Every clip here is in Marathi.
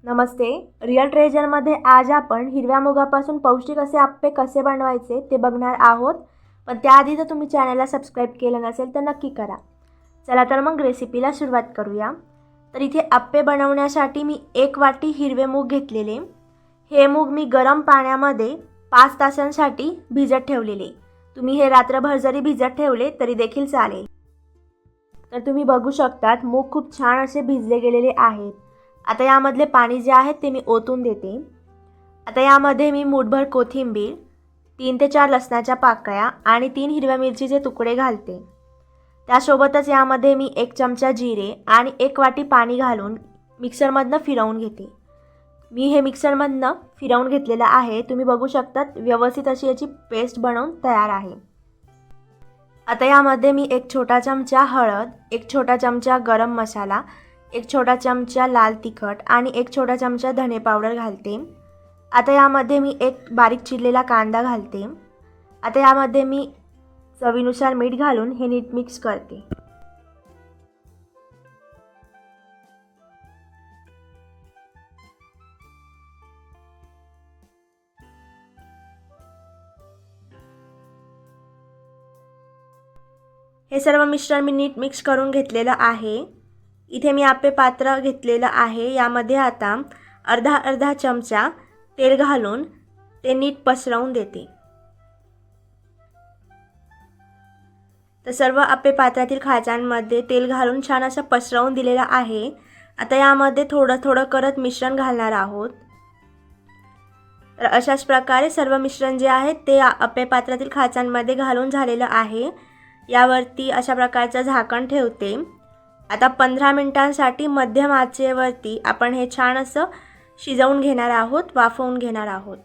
नमस्ते. रिअल ट्रेजरमध्ये आज आपण हिरव्या मुगापासून पौष्टिक असे आप्पे कसे बनवायचे ते बघणार आहोत. पण त्याआधी जर तुम्ही चॅनलला सबस्क्राईब केलं नसेल तर नक्की करा. चला तर मग रेसिपीला सुरुवात करूया. तर इथे आप्पे बनवण्यासाठी मी 1 वाटी हिरवे मूग घेतलेले. हे मूग मी गरम पाण्यामध्ये 5 तासांसाठी भिजत ठेवलेले. तुम्ही हे रात्रभर जरी भिजत ठेवले तरी देखील चालेल. तर तुम्ही बघू शकतात मूग खूप छान असे भिजले गेलेले आहेत. आता यामधले पाणी जे आहे ते मी ओतून देते. आता यामध्ये मी मूठभर कोथिंबीर, 3 ते 4 लसणाच्या पाकळ्या आणि 3 हिरव्या मिरचीचे तुकडे घालते. त्यासोबतच यामध्ये मी 1 चमचा जिरे आणि 1 वाटी पाणी घालून मिक्सरमधनं फिरवून घेते. मी हे मिक्सरमधनं फिरवून घेतलेलं आहे. तुम्ही बघू शकतात व्यवस्थित अशी याची पेस्ट बनवून तयार आहे. आता यामध्ये मी 1 छोटा चमचा हळद, 1 छोटा चमचा गरम मसाला, 1 छोटा चमचा लाल तिखट आणि 1 छोटा चमचा धने पावडर घालते. आता यामध्ये मी 1 बारीक चिरलेला कांदा घालते. आता यामध्ये मी चवीनुसार मीठ घालून हे नीट मिक्स करते. हे सर्व मिश्रण मी नीट मिक्स करून घेतलेलं आहे. इथे मी आप्पे पात्र घेतलेलं आहे. यामध्ये आता अर्धा चमचा तेल घालून ते नीट पसरवून देते. तर सर्व आप्पे पात्रातील खाचांमध्ये तेल घालून छान असं पसरवून दिलेलं आहे. आता यामध्ये थोडं करत मिश्रण घालणार आहोत. तर अशाच प्रकारे सर्व मिश्रण जे आहे ते आप्पे पात्रातील खाचांमध्ये घालून झालेलं आहे. यावरती अशा प्रकारचं झाकण ठेवते. आता 15 मिनिटांसाठी मध्यम आचेवरती आपण हे छान असं शिजवून घेणार आहोत, वाफवून घेणार आहोत.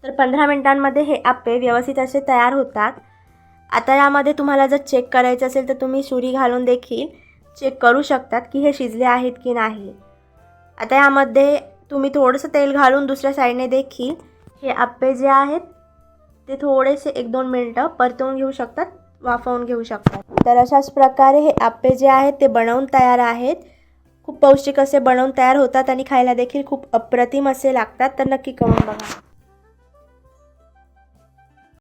तर 15 मिनिटांमध्ये हे आप्पे व्यवस्थित असे तयार होतात. आता यामध्ये तुम्हाला जर चेक करायचं असेल तर तुम्ही सुरी घालून देखील चेक करू शकतात की हे शिजले आहेत की नाही. आता यामध्ये तुम्ही थोडंसं तेल घालून दुसऱ्या साईडने देखील हे आप्पे जे आहेत ते थोडेसे 1-2 मिनिटं परतवून घेऊ शकतात, वाफवून घेऊ शकतात. तर अशाच प्रकारे हे आप्पे जे आहेत ते बनवून तयार आहेत. खूप पौष्टिक असे बनवून तयार होतात आणि खायला देखील खूप अप्रतिम असे लागतात. तर नक्की करून बघा.